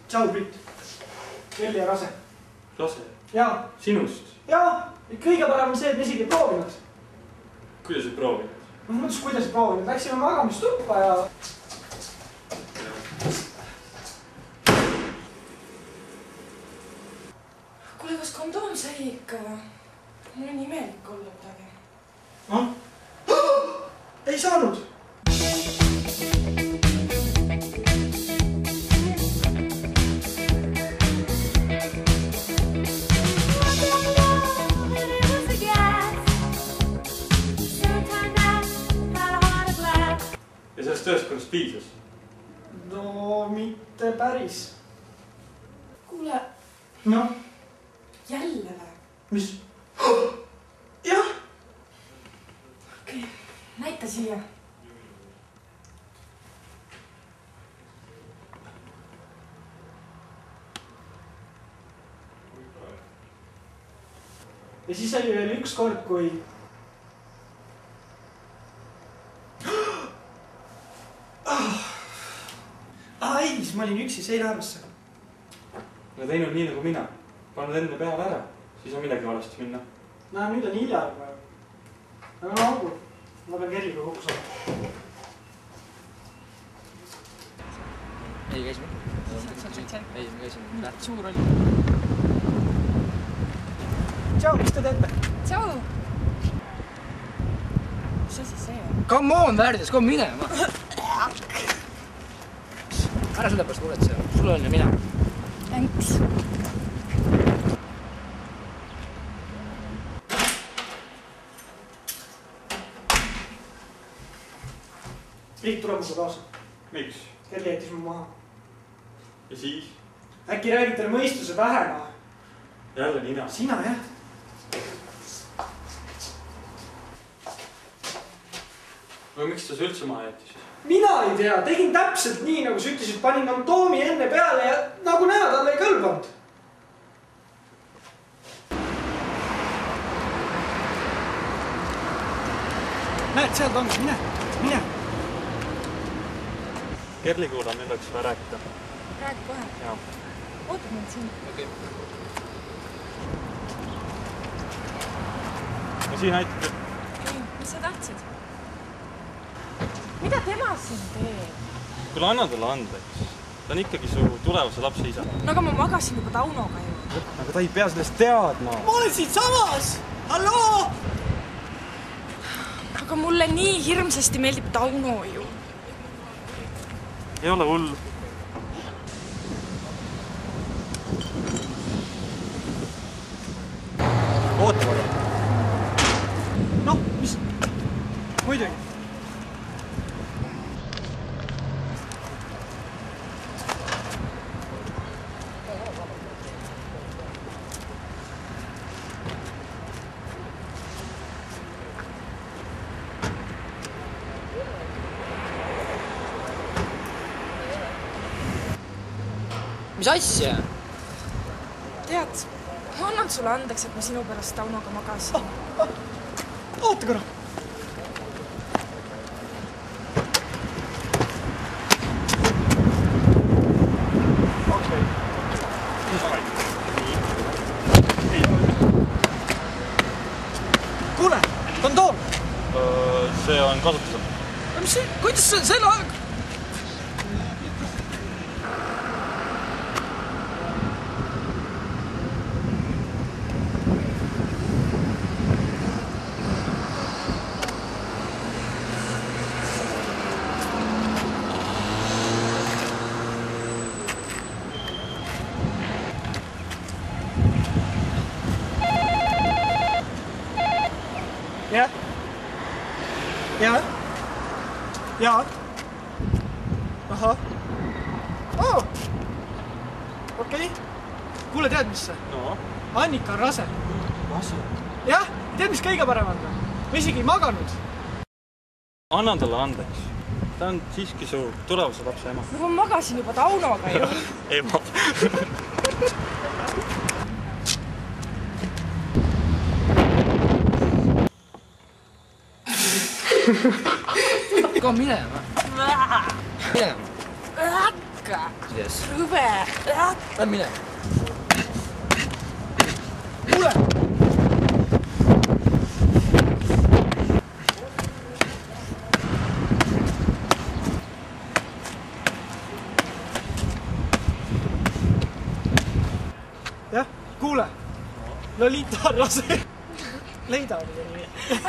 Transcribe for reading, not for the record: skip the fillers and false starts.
Tšau, Brit. Kelli ja Rase. Rase? Jaa. Sinust? Jaa. Kõige parem on see, et me isegi proovinud. Kuidas ei proovinud? Mõttes, kuidas ei proovinud. Läksime magamistuppa ja... Kuule, kas kondoom sai ikka? Mul on imelik olla midagi. Ei saanud. Ja sellest tööstkonnast piisas? No, mitte päris. Kuule. Noh? Jälle või? Mis? Jah! Okei, näita siia. Ja siis oli veel üks kord, kui... Ai, siis ma olin üksi seinaarvesse. Ja teinud nii nagu mina. Pannud enne peale ära. Siis on midagi valesti minna. No, nüüd on hiljaga. Aga no olgu. Ma pean kelliga kokku saama. Ei, käisime. Ei, me käisime. Suur oli. Tšau, mis te teete? Tšau! Mis asi see on? Come on, väärdes, kom minema! Ära selle pärast muretse, sul on ju mina. Thanks. Priit, tule mulle kaasa. Miks? Kelli jättis mu maha. Ja siis? Äkki räägid teile mõistuse vähema? Jälle nina. Sina, jah? Aga miks ta see üldse maha jättis? Mina ei tea, tegin täpselt nii, nagu sa ütlesid, panin kondoomi enne peale ja nagu näha, talle ei kõlbanud. Näed, seal ta on, mine. Kerli kuulan, nüüd oleks vaja rääkida. Räägi kohe. Jaa. Ootab mind siin. Okei. Ja siin aitab. Okei, mis sa tahtsid? Mida tema siin teeb? Kuule, anna talle andeks. Ta on ikkagi su tulevase lapse isa. No aga ma magasin juba Taunoga ju. Aga ta ei pea sellest teadma. Ma olen siit samas! Halloo! Aga mulle nii hirmsasti meeldib Tauno ju. Ei ole hull. Oota korra. Noh, mis? Muidugi. Mis asja? Tead, ma annan sulle andeks, et ma sinu pärast Taunoga magasin. Oota korra. Okei. Kuule, kondoom! See on kasutusel. Mis see, kuidas selle aeg? Jah? Jah? Jaa? Ahah. Oo! Okei. Kuule, tead mis see? No? Annika on rase. Rase? Jah, tead mis kõige parem on? Ma isegi ei maganud. Anna talle andeks. Ta on siiski su tulevase lapse ema. No ma magasin juba Taunoga ju. Ema. Kom minema. Minema. ikka. Yes. Rõve. Lähme mine. Kuule. jah, kuule. Lolita Rose. Leida oli nimi.